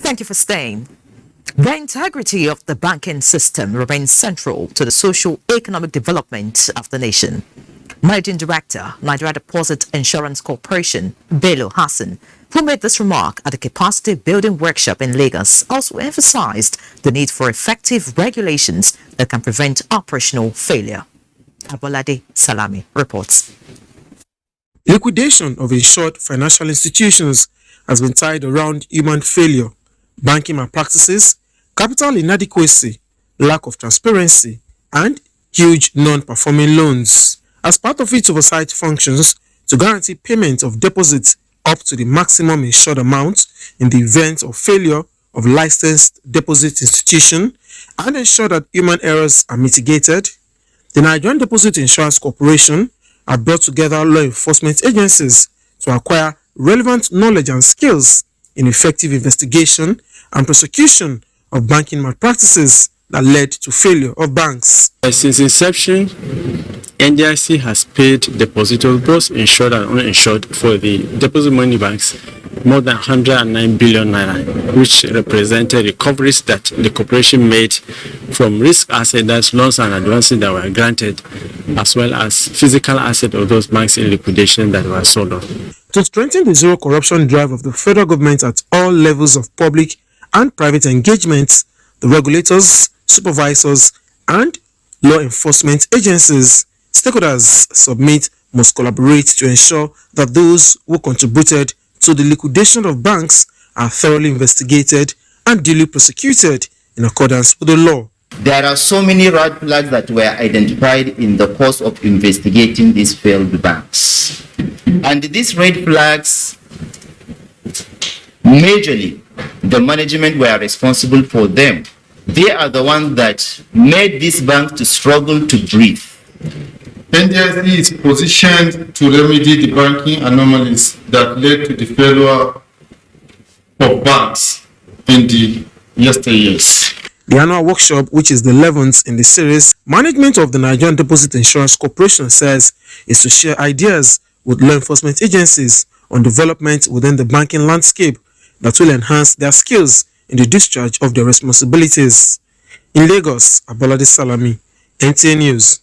Thank you for staying. The integrity of the banking system remains central to the socio-economic development of the nation. Managing Director, Nigeria Deposit Insurance Corporation, Bello Hassan, who made this remark at the capacity building workshop in Lagos, also emphasized the need for effective regulations that can prevent operational failure. Abolade Salami reports. Liquidation of insured financial institutions has been tied around human failure, banking malpractices, capital inadequacy, lack of transparency, and huge non-performing loans. As part of its oversight functions to guarantee payment of deposits up to the maximum insured amount in the event of failure of licensed deposit institution and ensure that human errors are mitigated, the Nigerian Deposit Insurance Corporation have brought together law enforcement agencies to acquire relevant knowledge and skills in effective investigation and prosecution of banking malpractices that led to failure of banks. Since inception, Ndic has paid depositors, both insured and uninsured, for the deposit money banks more than 109 billion naira, which represented recoveries that the corporation made from risk assets, that's loans and advances that were granted, as well as physical assets of those banks in liquidation that were sold off. To strengthen the zero corruption drive of the federal government at all levels of public and private engagements, the regulators, supervisors, and law enforcement agencies, stakeholders submit must collaborate to ensure that those who contributed to the liquidation of banks are thoroughly investigated and duly prosecuted in accordance with the law. There are so many red flags that were identified in the course of investigating these failed banks. And these red flags, majorly, the management were responsible for them. They are the ones that made this bank to struggle to breathe. Ndic is positioned to remedy the banking anomalies that led to the failure of banks in the yesteryears. The annual workshop, which is the 11th in the series, management of the Nigerian Deposit Insurance Corporation says is to share ideas with law enforcement agencies on development within the banking landscape that will enhance their skills in the discharge of their responsibilities. In Lagos, Abolade Salami, NTA News.